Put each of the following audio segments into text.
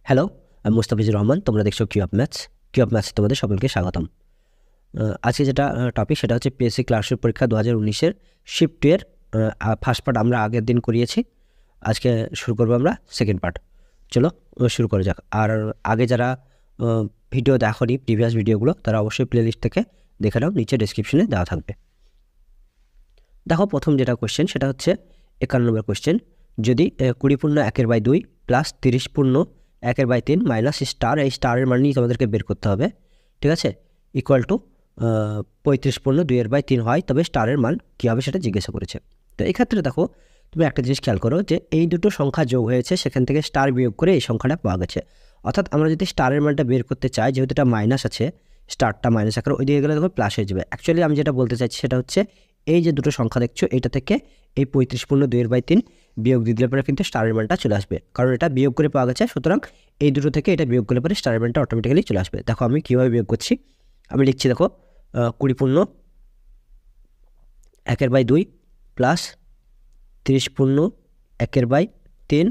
Hello, আমি মুস্তাফিজুর রহমান। তোমরা দেখছো কিউ অফ ম্যাথস তোমাদের সকলকে স্বাগতম। আজকে যেটা টপিক সেটা হচ্ছে পিএসসি ক্লার্কশিপ পরীক্ষা 2019-এর শিফট 2 এর ফার্স্ট পার্ট আমরা আগের দিন করিয়েছি। আজকে শুরু করবো আমরা সেকেন্ড পার্ট। চলো শুরু করা যাক। আর আগে যারা ভিডিও দেখোনি, প্রিভিয়াস ভিডিওগুলো, তারা অবশ্যই প্লেলিস্ট থেকে দেখে নাও, নিচে ডেসক্রিপশনে দেওয়া থাকবে। দেখো, প্রথম যেটা কোয়েশ্চেন সেটা হচ্ছে 51 নম্বর কোয়েশ্চেন। যদি 20 × 1/2 প্লাস 30 × 1/3 মাইনাস স্টার, এই স্টারের মান নিয়ে তোমাদেরকে বের করতে হবে, ঠিক আছে, ইকুয়াল টু 35 × 2/3 হয়, তবে স্টারের মান কী হবে সেটা জিজ্ঞাসা করেছে। তো এক্ষেত্রে দেখো, তুমি একটা জিনিস খেয়াল করো যে এই দুটো সংখ্যা যোগ হয়েছে, সেখান থেকে স্টার বিয়োগ করে এই সংখ্যাটা পাওয়া গেছে। অর্থাৎ আমরা যদি স্টারের মানটা বের করতে চাই, যেহেতু এটা মাইনাস আছে, স্টারটা মাইনাস আকারে ওই দিকে গেলে দেখো প্লাস হয়ে যাবে। অ্যাকচুয়ালি আমি যেটা বলতে চাইছি সেটা হচ্ছে এই যে দুটো সংখ্যা দেখছো, এটা থেকে এই 35 × 2/3 বিয়োগ দিয়ে দিলে পরে কিন্তু স্টারের মানটা চলে আসবে, কারণ এটা বিয়োগ করে পাওয়া গেছে। সুতরাং এই দুটো থেকে এটা বিয়োগ করলে পরে স্টারের মানটা অটোমেটিক্যালি চলে আসবে। দেখো আমি কীভাবে বিয়োগ করছি, আমি লিখছি, দেখো 20 × 1/2 প্লাস 30 × 1/3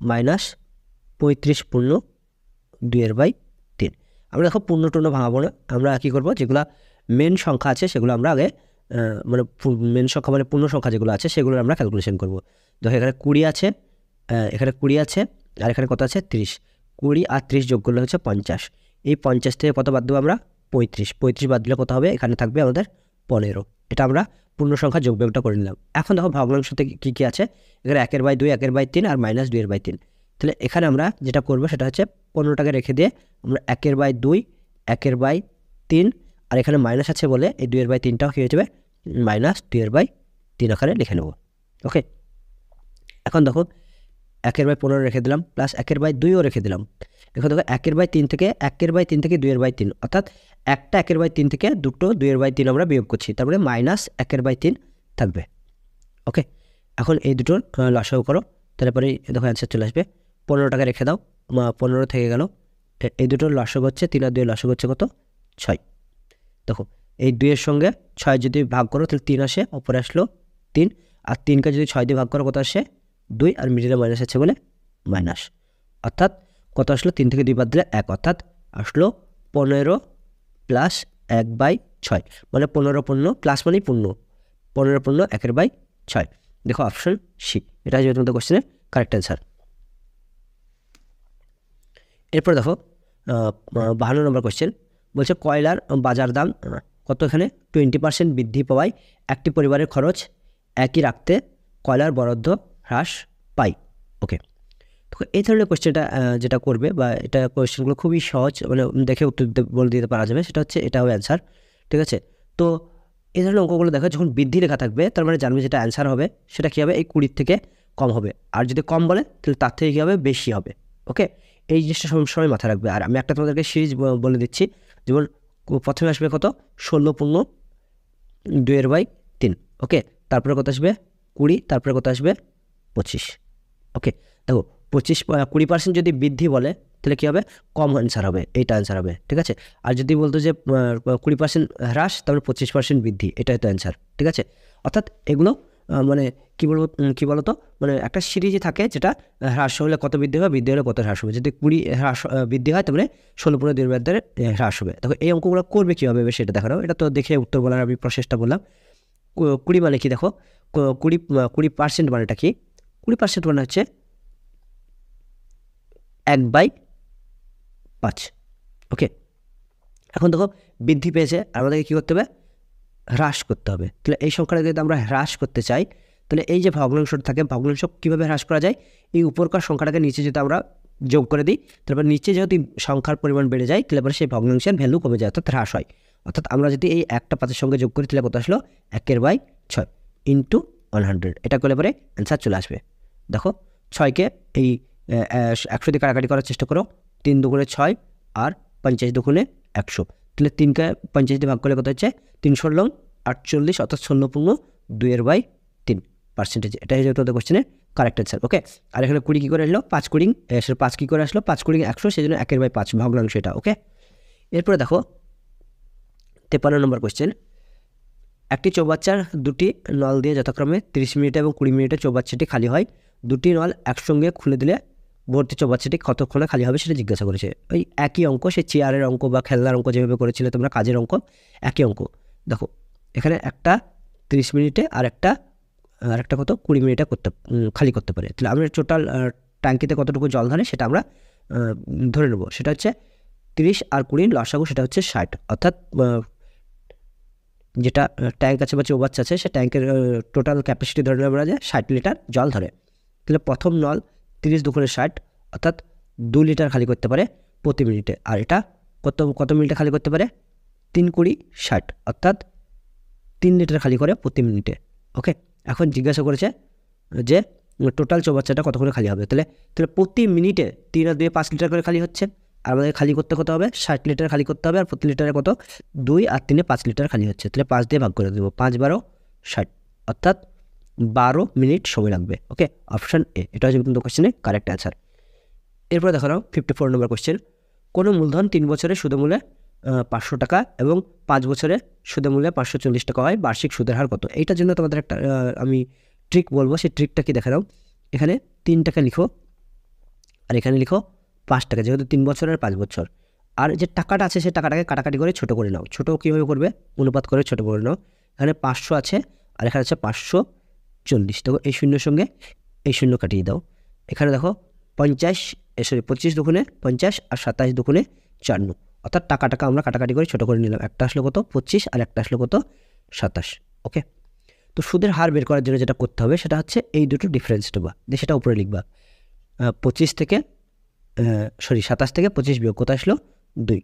মাইনাস 35 × 2/3। আমরা দেখো পূর্ণ টূর্ণ ভাঙাবো না, আমরা কী করবো, যেগুলো মেন সংখ্যা আছে সেগুলো আমরা আগে মানে মেন সংখ্যা মানে পূর্ণ সংখ্যা যেগুলো আছে সেগুলো আমরা ক্যালকুলেশন করবো। দেখো এখানে 20 আছে, এখানে 20 আছে, আর এখানে কত আছে 30। 20 আর 30 যোগ করলে হচ্ছে 50। এই 50 থেকে কত বাদ দেবো আমরা, 35 বাদ দিলে কত হবে, এখানে থাকবে আমাদের 15। এটা আমরা পূর্ণ সংখ্যা যোগ বিয়োগটা করে নিলাম। এখন দেখো ভগ্নাংশ থেকে কী কী আছে, এখানে 1/2, 1/3 আর মাইনাস 2/3। তাহলে এখানে আমরা যেটা করবো সেটা হচ্ছে 15টাকে রেখে দিয়ে আমরা 1/2, 1/3, আর এখানে মাইনাস আছে বলে এই 2/3টাও কী হয়ে যাবে, মাইনাস 2/3 আকারে লিখে নেব। ওকে, এখন দেখো 1/15 রেখে দিলাম, প্লাস 1/2ও রেখে দিলাম। এখন দেখো 1/3 থেকে 2/3, অর্থাৎ একটা 1/3 থেকে দুটো 2/3 আমরা বিয়োগ করছি, তারপরে মাইনাস 1/3 থাকবে। ওকে, এখন এই দুটোর লসাগু করো, তাহলে পরে দেখো অ্যান্সার চলে আসবে। 15টাকে রেখে দাও, 15 থেকে গেল, এই দুটোর লসাগু হচ্ছে 3 আর 2 লসাগু হচ্ছে কত, 6। দেখো এই 2-এর সঙ্গে 6 যদি ভাগ করো তাহলে 3 আসে, ওপরে আসলো 3, আর 3কে যদি 6 দিয়ে ভাগ করো কত আসে, 2, আর মিডিলে মাইনাস আছে বলে মাইনাস। অর্থাৎ কত আসলো, 3 থেকে 2 বাদ দিলে 1, অর্থাৎ আসলো 15 প্লাস 1/6, মানে 15 প্লাস মানেই পূর্ণ, 15 1/6। দেখো অপশন সি, এটা হচ্ছে তোমাদের কোশ্চেনের কারেক্ট অ্যান্সার। এরপর দেখো 52 নম্বর কোশ্চেন বলছে, কয়লার বাজার দাম কত, এখানে 20% বৃদ্ধি পাওয়ায় একটি পরিবারের খরচ একই রাখতে কয়লার বরাদ্দ হ্রাস পায়। ওকে, তো এই ধরনের কোশ্চেনটা যেটা করবে, বা এটা কোশ্চেনগুলো খুবই সহজ, মানে দেখে উত্তর বলে দিতে পারা যাবে, সেটা হচ্ছে এটা হবে অ্যান্সার, ঠিক আছে। তো এই ধরনের অঙ্কগুলো দেখো যখন বৃদ্ধি লেখা থাকবে, তার মানে জানবে যেটা অ্যান্সার হবে সেটা কী হবে, এই 20 থেকে কম হবে, আর যদি কম বলে তাহলে তার থেকে কী হবে, বেশি হবে। ওকে, এই জিনিসটা সবসময় মাথায় রাখবে। আর আমি একটা তোমাদেরকে সিরিজ বলে দিচ্ছি, যেমন প্রথমে আসবে কত, 16/2/3। ওকে, তারপরে কত আসবে 20, তারপরে কত আসবে 25। ওকে, দেখো 20% যদি বৃদ্ধি বলে তাহলে কী হবে, কম অ্যান্সার হবে, এইটা অ্যান্সার হবে, ঠিক আছে। আর যদি বলতো যে 20% হ্রাস, তারপরে 25% বৃদ্ধি, এটাই তো অ্যান্সার, ঠিক আছে। অর্থাৎ এগুলো মানে কী বলতো, মানে একটা সিরিজে থাকে, যেটা হ্রাস হলে কত বৃদ্ধি হবে, বৃদ্ধি হলে কত হ্রাস হবে। যদি 20 হ্রাস বৃদ্ধি হয়, তারপরে 16/2/3 হ্রাস হবে। দেখো এই অঙ্কগুলো করবে কীভাবে সেটা দেখানো, এটা তো দেখে উত্তর বলার আমি প্রসেসটা বললাম। 20 মানে কি, দেখো 20% মানেটা কি, 20% মানে হচ্ছে 1/5। ওকে, এখন দেখো বৃদ্ধি পেয়েছে, আমাদেরকে কী করতে হবে, হ্রাস করতে হবে। তাহলে এই সংখ্যাটা যদি আমরা হ্রাস করতে চাই, তাহলে এই যে ভগ্নাংশটা থাকে, ভগ্নাংশ কীভাবে হ্রাস করা যায়, এই উপরকার সংখ্যাটাকে নিচে যদি আমরা যোগ করে দিই, তারপর নিচে যদি সংখ্যার পরিমাণ বেড়ে যায়, তাহলে পরে সেই ভগ্নাংশের ভ্যালু কমে যায়, অর্থাৎ হ্রাস হয়। অর্থাৎ আমরা যদি এই একটা 5-এর সঙ্গে যোগ করি, তাহলে কত আসলো, 1/6 ইন্টু 100, এটা করলে পরে অ্যান্সার চলে আসবে। দেখো 6কে এই 100 দিয়ে কাটাকাটি করার চেষ্টা করো, 3 দুগুণে 6 আর 50 দুগুণে 100, তাহলে 3কে 50 দিয়ে ভাগ করলে কত হচ্ছে, 3/48, অর্থাৎ 16/2/3%। এটা হচ্ছে তোদের কোশ্চেনের কারেক্ট অ্যান্সার। ওকে, আর এখানে 20 কী করে আসলো, 5 কী করে আসলো, 5 × 100, সেই জন্য 1/5 ভগ্নাংশ এটা। ওকে, এরপরে দেখো 53 নম্বর কোশ্চেন, একটি চৌবাচ্চার দুটি নল দিয়ে যথাক্রমে 30 মিনিটে এবং 20 মিনিটে চৌবাচ্চাটি খালি হয়, দুটি নল একসঙ্গে খুলে দিলে ভর্তি চৌবাচ্চাটি কতক্ষণে খালি হবে সেটা জিজ্ঞাসা করেছে। ওই একই অঙ্ক, সেই চেয়ারের অঙ্ক বা খেলনার অঙ্ক যেভাবে করেছিলে তোমরা, কাজের অঙ্ক, একই অঙ্ক। দেখো এখানে একটা 30 মিনিটে আর একটা কত 20 মিনিটে খালি করতে পারে। তাহলে আমরা টোটাল ট্যাঙ্কিতে কতটুকু জল ধরে সেটা আমরা ধরে নেব। সেটা হচ্ছে 30 আর 20 লসাগু, সেটা হচ্ছে 60। অর্থাৎ যেটা ট্যাঙ্ক আছে বা চৌবাচ্চা আছে, সে ট্যাঙ্কের টোটাল ক্যাপাসিটি ধরে নেওয়া যায় 60 লিটার জল ধরে। তাহলে প্রথম নল 30 দুগুণে 60, অর্থাৎ 2 লিটার খালি করতে পারে প্রতি মিনিটে। আর এটা কত মিনিটে খালি করতে পারে? 3 20 60, অর্থাৎ 3 লিটার খালি করে প্রতি মিনিটে। ওকে, এখন জিজ্ঞাসা করেছে যে টোটাল চৌবাচ্চাটা কতক্ষণে খালি হবে। তাহলে প্রতি মিনিটে 3 আর 2 5 লিটার করে খালি হচ্ছে। আর আমাদের খালি করতে কত হবে? 60 লিটার খালি করতে হবে। আর প্রতি লিটারে কত? 2 আর 3 5 লিটার খালি হচ্ছে। তাহলে 5 দিয়ে ভাগ করে দেবো, 5 12 60, অর্থাৎ 12 মিনিট সময় লাগবে। ওকে, অপশান এ, এটা হচ্ছে কিন্তু কোশ্চেনের কারেক্ট অ্যান্সার। এরপরে দেখো নাও 54 নম্বর কোশ্চেন। কোনো মূলধন 3 বছরে সুদমূল্যে 500 টাকা এবং 5 বছরে সুদমূল্যে 540 টাকা হয়, বার্ষিক সুদের হার কত? এইটার জন্য তোমাদের একটা আমি ট্রিক বলবো, সেই ট্রিকটা কি দেখে নাও। এখানে 3 টাকা লিখো আর এখানে লিখো 5 টাকা, যেহেতু 3 বছর আর 5 বছর। আর যে টাকাটা আছে সেই টাকাটাকে কাটাকাটি করে ছোটো করে নাও। ছোটো কীভাবে করবে? অনুপাত করে ছোটো করে নাও। এখানে 500 আছে আর এখানে আছে 540। দেখো এই শূন্যের সঙ্গে এই শূন্য কাটিয়ে দাও। এখানে দেখো 25 দুগুণে 50 আর 27 দুগুণে 54, অর্থাৎ টাকাটাকে আমরা কাটাকাটি করে ছোটো করে নিলাম। একটা আসলো কত? 25 আর একটা আসলো কত? 27। ওকে, তো সুদের হার বের করার জন্য যেটা করতে হবে সেটা হচ্ছে এই দুটো ডিফারেন্স নেবা, দিয়ে সেটা উপরে লিখবা। 27 থেকে 25 বিয়োগ কত আসলো? 2,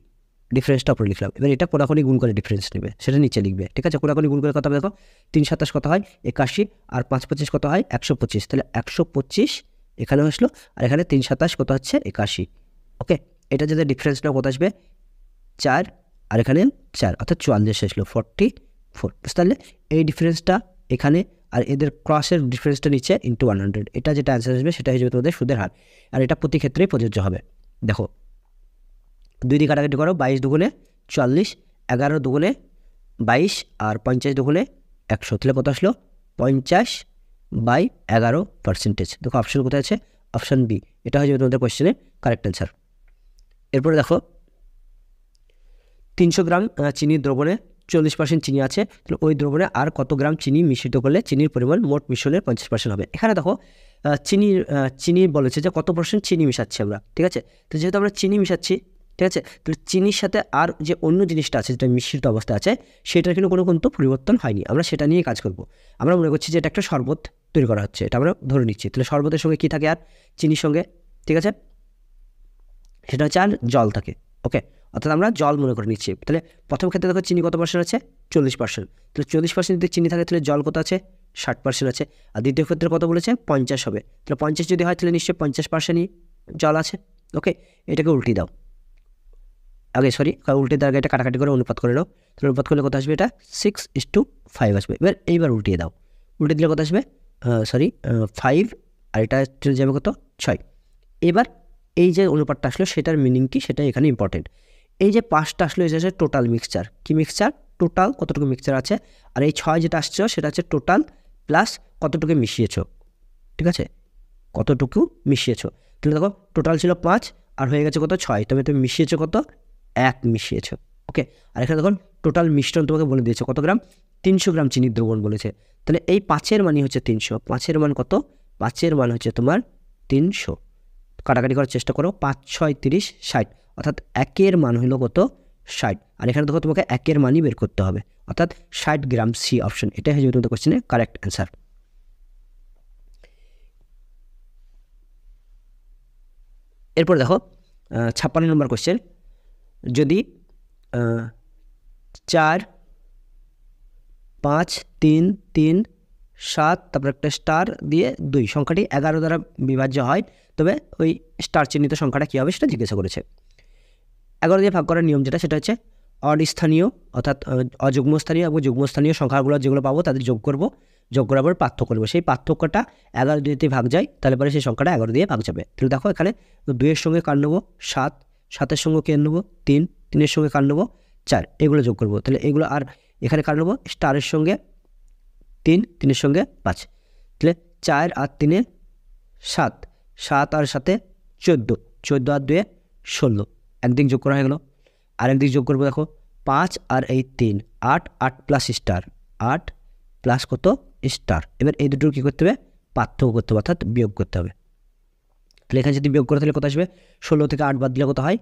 ডিফারেন্সটা উপরে লিখলাম। এবার এটা কোনাকুনি গুণ করে ডিফারেন্স নেবে, সেটা নিচে লিখবে। ঠিক আছে, কোনাকুনি গুণ করে কত হবে দেখো, 3 27 কত হয়? 81, আর 5 25 কত হয়? 125। তাহলে 125 এখানে আসলো, আর এখানে 3 27 কত হচ্ছে? 81। ওকে, এটা যদি ডিফারেন্স নাও কত আসবে? 4, আর এখানে 4, অর্থাৎ 44 আসলো, 44। বুঝতে পারলে? এই ডিফারেন্সটা এখানে আর এদের ক্রসের ডিফারেন্সটা নিচে ইন্টু 100, এটা যেটা অ্যান্সার আসবে সেটা হয়ে যাবে তোমাদের সুদের হার। আর এটা প্রতি ক্ষেত্রেই প্রযোজ্য হবে। দেখো 2 দিয়ে কাটাকাটি করো, 22 দুগুণে 40, 11 দুগুণে 22 আর 50 দুগুণে 100। তাহলে কত আসলো? 50/11%। দেখো অপশন কোথায় আছে? অপশান বি, এটা হয়ে যাবে তোমাদের কোয়েশ্চেনের কারেক্ট অ্যান্সার। এরপরে দেখো 300 গ্রাম চিনির দ্রবণে 40% চিনি আছে, তাহলে ওই দ্রবণে আর কত গ্রাম চিনি মিশ্রিত করলে চিনির পরিমাণ মোট মিশ্রণের 50% হবে। এখানে দেখো চিনি বলেছে যে কত % চিনি মিশাচ্ছি আমরা। ঠিক আছে, তো যেহেতু আমরা চিনি মিশাচ্ছি, ঠিক আছে, তাহলে চিনির সাথে আর যে অন্য জিনিসটা আছে যেটা মিশ্রিত অবস্থা আছে সেটার কিন্তু পরিবর্তন হয়নি। আমরা সেটা নিয়ে কাজ করব। আমরা মনে করছি যে এটা একটা শরবত তৈরি করা হচ্ছে, এটা আমরা ধরে নিচ্ছি। তাহলে শরবতের সঙ্গে কী থাকে? আর চিনির সঙ্গে, ঠিক আছে, সেটা হচ্ছে আর জল থাকে। ওকে, অর্থাৎ আমরা জল মনে করে নিচ্ছি। তাহলে প্রথম ক্ষেত্রে দেখো চিনি কত % আছে? 40%। তাহলে 40% যদি চিনি থাকে তাহলে জল কত আছে? 60% আছে। আর দ্বিতীয় ক্ষেত্রে কত বলেছে? 50 হবে। তাহলে 50 যদি হয় তাহলে নিশ্চয়ই 50%ই জল আছে। ওকে, এটাকে উল্টে দাও উল্টে দেওয়ার আগে এটা কাটাকাটি করে অনুপাত করে নাও। তাহলে অনুপাত করলে কত আসবে? এটা 6:5 আসবে। এইবার উল্টিয়ে দাও। উল্টে দিলে কত আসবে? 5, আর এটা চলে যাবে কত? 6। এবার এই যে অনুপাতটা আসলো সেটার মিনিং কি সেটা এখানে ইম্পর্টেন্ট। এই যে 5টা আসলো এটা হচ্ছে টোটাল মিক্সচার। কি মিক্সচার? টোটাল কতটুকু মিক্সচার আছে। আর এই 6 যেটা আসছে সেটা হচ্ছে টোটাল প্লাস কতটুকু মিশিয়েছো। ঠিক আছে, কতটুকু মিশিয়েছো। তাহলে দেখো টোটাল ছিল 5 আর হয়ে গেছে কত? 6। তবে তুমি মিশিয়েছো কত? 1 মিশিয়েছো। ওকে, আর এখানে দেখো টোটাল মিশ্রণ তোমাকে বলে দিয়েছে কত গ্রাম? 300 গ্রাম চিনির দ্রবণ বলেছে। তাহলে এই 5-এর মানই হচ্ছে 300। 5-এর মান কত? 5-এর মান হচ্ছে তোমার 300। কাটাকাটি করার চেষ্টা করো, 5 6 30 60, অর্থাৎ 1-এর মান হলো কত? 60। আর এখানে দেখো তোমাকে 1-এর মানই বের করতে হবে, অর্থাৎ 60 গ্রাম। সি অপশন, এটাই হয়ে যাবে তোমাদের কোশ্চেনের কারেক্ট অ্যান্সার। এরপর দেখো 56 নম্বর কোশ্চেন। যদি 4 5 3 3 7 তারপর একটা স্টার দিয়ে 2 সংখ্যাটি 11 দ্বারা বিভাজ্য হয়, তবে ওই স্টার চিহ্নিত সংখ্যাটা কী হবে সেটা জিজ্ঞাসা করেছে। 11 দিয়ে ভাগ করার নিয়ম যেটা সেটা হচ্ছে অড স্থানীয়, অর্থাৎ অযুগ্ম স্থানীয় এবং যুগ্ম স্থানীয় সংখ্যাগুলো যেগুলো পাবো তাদের যোগ করব, যোগ করার পর পার্থক্য করবো। সেই পার্থক্যটা 11 দিয়ে ভাগ যায়, তাহলে পরে সেই সংখ্যাটা 11 দিয়ে ভাগ যাবে। তাহলে দেখো এখানে 2-এর সঙ্গে কার নেবো? 7, 7-এর সঙ্গে কে নেবো? 3, 3-এর সঙ্গে কার নেবো? 4, এগুলো যোগ করবো। তাহলে এগুলো আর এখানে কার নেবো? স্টারের সঙ্গে 3, 3-এর সঙ্গে 5, তাহলে 4 আর 3-এ 7, 7 আর 7-এ 14, 14 আর 2 16, একদিক যোগ করা হয়ে গেল। আরেকদিক যোগ করবো, দেখো 5 আর এই 3, 8, 8 প্লাস স্টার, 8 প্লাস কত স্টার। এবার এই দুটোর কী করতে হবে, পার্থক্য করতে হবে, অর্থাৎ বিয়োগ করতে হবে। তাহলে এখানে যদি বিয়োগ করে তাহলে কত আসবে, 16 থেকে 8 বাদ দিলে কত হয়,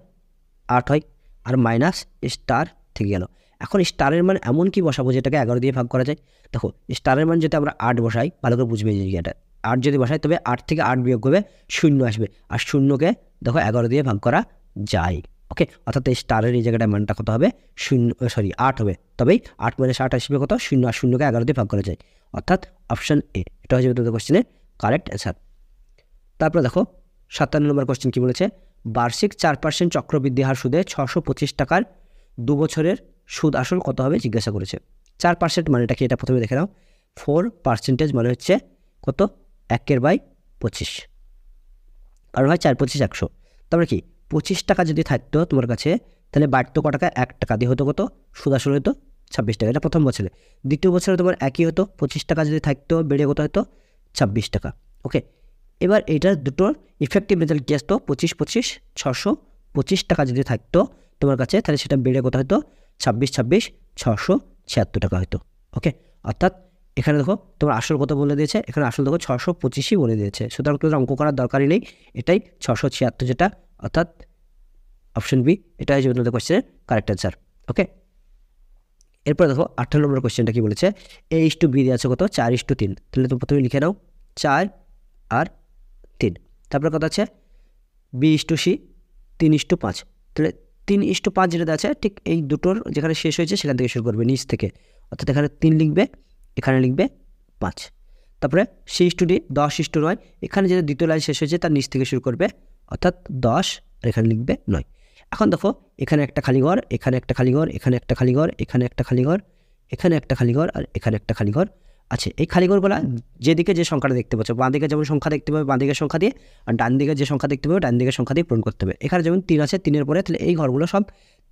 8 হয়, আর মাইনাস স্টার থেকে গেল। এখন স্টারের মান এমন কি বসাবো যেটাকে 11 দিয়ে ভাগ করা যায়। দেখো স্টারের মান যদি আমরা 8 বসাই, ভালো করে বুঝবে এই জায়গাটা, 8 যদি বসাই তবে 8 থেকে 8 বিয়োগ করবে 0 আসবে, আর 0কে দেখো 11 দিয়ে ভাগ করা যায়। ওকে, অর্থাৎ এই স্টারের এই জায়গাটায় মানটা কত হবে, 8 হবে, তবেই 8 - 8 আসবে কত, 0, আর 0কে 11 দিয়ে ভাগ করা যায়, অর্থাৎ অপশান এ, এটা হচ্ছে তোমাদের কোশ্চেনের কারেক্ট অ্যান্সার। তারপরে দেখো 57 নম্বর কোশ্চেন কী বলেছে, বার্ষিক 4% চক্রবৃদ্ধি হার সুদে 625 টাকার 2 বছরের সুদ আসল কত হবে জিজ্ঞাসা করেছে। 4% মানেটা কি, এটা প্রথমে দেখে নাও। 4% মানে হচ্ছে কত, 1/25, আর হয় 4 × 25 = 100। তারপরে কি 25 টাকা যদি থাকতো তোমার কাছে, তাহলে বাড়তো ক টাকা, 1 টাকা দিয়ে হতো কত, সুদ আসল হতো 26 টাকা, এটা প্রথম বছরে। দ্বিতীয় বছরে তোমার একই হতো, 25 টাকা যদি থাকতো বেড়ে কত হতো, 26 টাকা। ওকে, এবার এইটার দুটোর ইফেক্টিভ রেজাল্ট কী আসতো, 25 25 625 টাকা যদি থাকতো তোমার কাছে, তাহলে সেটা বেড়ে কত হতো, 26 26 676 টাকা হতো। ওকে, অর্থাৎ এখানে দেখো তোমার আসল কত বলে দিয়েছে, এখানে আসল দেখো 625ই বলে দিয়েছে, সুতরাং তোমাদের অঙ্ক করার দরকারই নেই, এটাই 676 যেটা, অর্থাৎ অপশন বি, এটা হচ্ছে তোমাদের কোয়েশ্চেনের কারেক্ট অ্যান্সার। ওকে, এরপর দেখো 18 নম্বর কোয়েশ্চেনটা কি বলেছে, A/B দিয়ে আছে কত, 4:3, তাহলে তুমি প্রথমে লিখে নাও 4 আর 3, তারপরে কত আছে B/C 3:5, তাহলে 3:5 যেটা আছে ঠিক এই দুটোর যেখানে শেষ হয়েছে সেখান থেকে শুরু করবে, নিচ থেকে, অর্থাৎ এখানে 3 লিখবে, এখানে লিখবে 5, তারপরে C/D 10:9, এখানে যেটা দ্বিতীয় লাইন শেষ হয়েছে তার নিচ থেকে শুরু করবে, অর্থাৎ 10, আর এখানে লিখবে 9। এখন দেখো এখানে একটা খালি ঘর, এখানে একটা খালি ঘর, এখানে একটা খালি ঘর, এখানে একটা খালি ঘর, এখানে একটা খালি ঘর, আর এখানে একটা খালি ঘর আছে। এই খালি ঘরগুলো যেদিকে যে সংখ্যাটা দেখতে পাচ্ছ, বাঁ দিকে যেমন সংখ্যা দেখতে পাবে বাঁ দিকের সংখ্যা দিয়ে, আর ডান দিকে যে সংখ্যা দেখতে পাবে ডান দিকের সংখ্যা দিয়ে পূরণ করতে হবে। এখানে যেমন 3 আছে, 3-এর পরে, তাহলে এই ঘরগুলো সব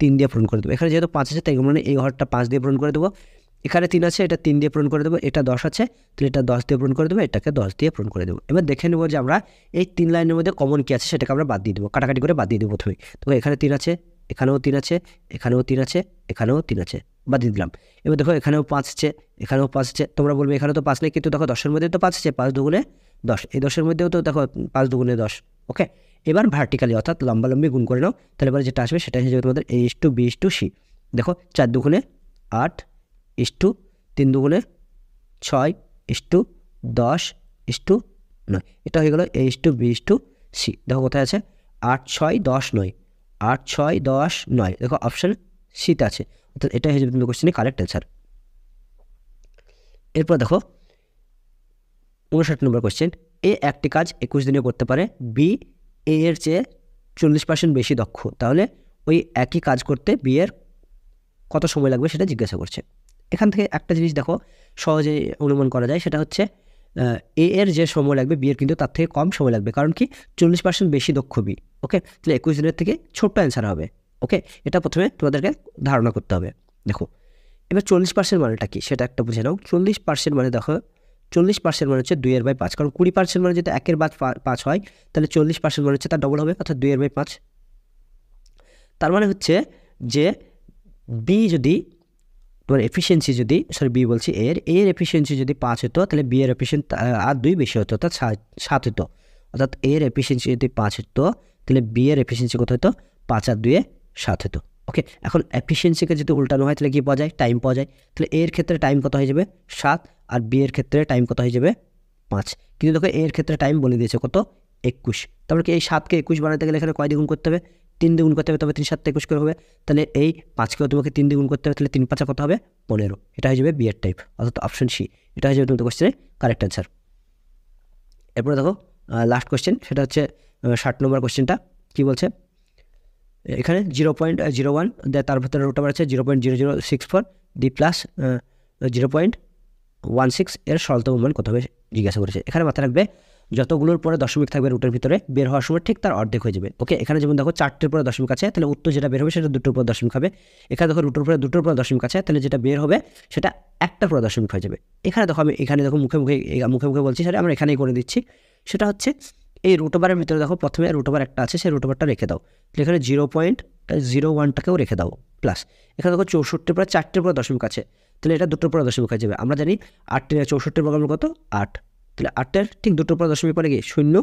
3 দিয়ে পূরণ করে দেবো। এখানে যেহেতু 5 আছে তাই মানে এই ঘরটা 5 দিয়ে পূরণ করে দেবো। এখানে 3 আছে, এটা 3 দিয়ে পূরণ করে দেবো। এটা 10 আছে, তাহলে এটা 10 দিয়ে পূরণ করে দেবো, এটাকে 10 দিয়ে পূরণ করে দেবো। এবার দেখে নেবো যে আমরা এই 3 লাইনের মধ্যে কমন কী আছে সেটাকে আমরা বাদ দিয়ে দেবো, কাটাকাটি করে বাদ দিয়ে দেবো প্রথমে। তো এখানে 3 আছে, এখানেও 3 আছে, এখানেও 3 আছে, এখানেও 3 আছে, বাদ দিয়ে দিলাম। এবার দেখো এখানেও 5 আছে, এখানেও 5 আছে, তোমরা বলবে এখানে তো 5 নেই, কিন্তু দেখো 10-এর মধ্যে তো 5 আছে, 5 দুগুণে 10, এই 10-এর মধ্যেও তো দেখো 5 দুগুণে 10। ওকে, এবার ভার্টিক্যালি অর্থাৎ লম্বালম্বি গুণ করে নাও, তাহলে এবার যেটা আসবে সেটা হিসেবে তোমাদের A/B/C। দেখো 4 দুগুণে 8, 3 দুগুণে 6, 10, 9, এটা হয়ে গেল A/B/C। দেখো কোথায় আছে, 8 6 10 9, 8 6 10 9, দেখো অপশান সিতে আছে, অর্থাৎ এটা হয়ে যাবে তোমাদের কোশ্চেনের কারেক্ট অ্যান্সার। এরপর দেখো 59 নম্বর কোশ্চেন, এ একটি কাজ 21 দিনে করতে পারে, বি এ এর চেয়ে 40% বেশি দক্ষ, তাহলে ওই একই কাজ করতে বি এর কত সময় লাগবে সেটা জিজ্ঞাসা করছে। এখান থেকে একটা জিনিস দেখো সহজে অনুমান করা যায়, সেটা হচ্ছে এ এর যে সময় লাগবে বি এর কিন্তু তার থেকে কম সময় লাগবে, কারণ কি 40% বেশি দক্ষ বি। ওকে, তাহলে 21 দিনের থেকে ছোট্ট অ্যান্সার হবে। ওকে, এটা প্রথমে তোমাদেরকে ধারণা করতে হবে। দেখো এবার 40% মানেটা কি সেটা একটা বুঝে নাও। 40% মানে দেখো 40% মানে হচ্ছে 2/5, কারণ 20% মানে যদি 1/5 হয়, তাহলে 40% মানে হচ্ছে তার ডবল হবে, অর্থাৎ 2/5। তার মানে হচ্ছে যে বি যদি তোমার এফিসিয়েন্সি যদি বি বলছি এর এফিসিয়েন্সি যদি 5 হতো, তাহলে বি এর এফিসিয়েন্সি আর 2 বেশি হতো, অর্থাৎ 7 হতো। অর্থাৎ এর এফিসিয়েন্সি যদি 5 হতো, তাহলে বি এর এফিসিয়েন্সি কত হতো, 5 আর 2 7 হতো। ওকে, এখন এফিসিয়েন্সিকে যদি উল্টানো হয় তাহলে কী পাওয়া যায়, টাইম পাওয়া যায়। তাহলে এর ক্ষেত্রে টাইম কত হয়ে যাবে 7, আর বি এর ক্ষেত্রে টাইম কত হয়ে যাবে 5। কিন্তু দেখো এর ক্ষেত্রে টাইম বলে দিয়েছে কত 21, তারপরে কি এই 7কে 21 বানাতে গেলে এখানে কয় দ্বিগুণ করতে হবে, 3 দ্বিগুণ করতে হবে, তবে 3 7 21 করে হবে। তাহলে এই 5কেও তোমাকে 3 দ্বিগুণ করতে হবে, তাহলে 3 5 কত হবে 15, এটা হয়ে যাবে বি এর টাইপ, অর্থাৎ অপশন সি, এটা হয়ে যাবে তোমাদের কোশ্চেনের কারেক্ট অ্যান্সার। এরপরে দেখো লাস্ট কোশ্চেন, সেটা হচ্ছে 60 নম্বর কোশ্চেনটা কী বলছে, এখানে 0.01 দেয়, তার ভিতরে রুট ওভার আছে 0.0064, ডি প্লাস 0.16 এর সরলতম মান কত হবে জিজ্ঞাসা করেছে। এখানে মাথায় রাখবে যতগুলোর পরে দশমিক থাকবে রুটের ভিতরে, বের হওয়ার সময় ঠিক তার অর্ধেক হয়ে যাবে। ওকে, এখানে যেমন দেখো 4টের পরে দশমিক আছে, তাহলে উত্তর যেটা বের হবে সেটা 2টোর পরে দশমিক হবে। এখানে দেখো রুটের পরে 2টোর পরে দশমিক আছে, তাহলে যেটা বের হবে সেটা 1টার পরে দশমিক হয়ে যাবে। এখানে দেখো আমি এখানে দেখো মুখে মুখে বলছি, সেটা আমরা এখানেই করে দিচ্ছি। সেটা হচ্ছে এই রুট ওভারের ভিতরে দেখো প্রথমে রুট ওভার একটা আছে, সেই রুট ওভারটা রেখে দাও। তাহলে এখানে 0.01টাকেও রেখে দাও প্লাস এখানে দেখো 64 পরে 4টের পরে দশমিক আছে, তাহলে এটা 2টোর পরে দশমিক হয়ে যাবে। আমরা জানি 64 বর্গমূল কত 8, তাহলে 8-এর ঠিক 2টোর পরে দশমিক পরে গিয়ে 0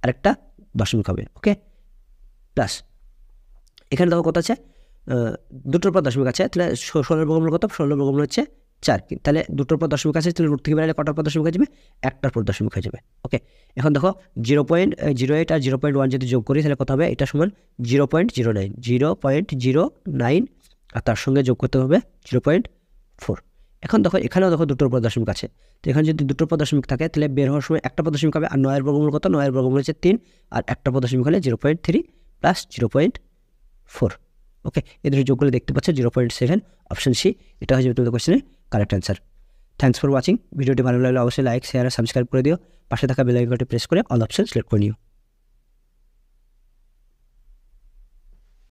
আর একটা দশমিক হবে। ওকে, প্লাস এখানে দেখো কত আছে 2টোর পর দশমিক আছে, তাহলে 16 বর্গমূল কত 16 বর্গমূল হচ্ছে 4, তাহলে 2টোর পর দশমিক আছে, তাহলে রুট থেকে বেরোলে কটার পর দশমিক হয়ে যাবে 1টার পর দশমিক হয়ে যাবে। ওকে, এখন দেখো 0.08 আর 0.1 যদি যোগ করি তাহলে কত হবে, এটা সমান 0.09 আর তার সঙ্গে যোগ করতে হবে 0.4। এখন দেখো এখানেও দেখো 2টোর পর দশমিক আছে, তো এখানে যদি 2টোর পর দশমিক থাকে তাহলে বের হওয়ার সময় একটা পর দশমিক হবে, আর 9-এর বর্গমূল কত 9-এর বর্গমূল হচ্ছে 3, আর একটা পর দশমিক হলে 0.3 প্লাস 0.4। ওকে, এদের যোগ করে দেখতে পাচ্ছ 0.7, অপশন সি এটা হয়ে যাবে তোমাদের কোয়েশ্চেনের correct answer. Thanks for watching. ভিডিওটি ভালো লাগলে অবশ্যই লাইক শেয়ার আর সাবস্ক্রাইব করে দিও, পাশে থাকা বেল আইকনটি প্রেস করে অল অপশন সিলেক্ট করে নিও।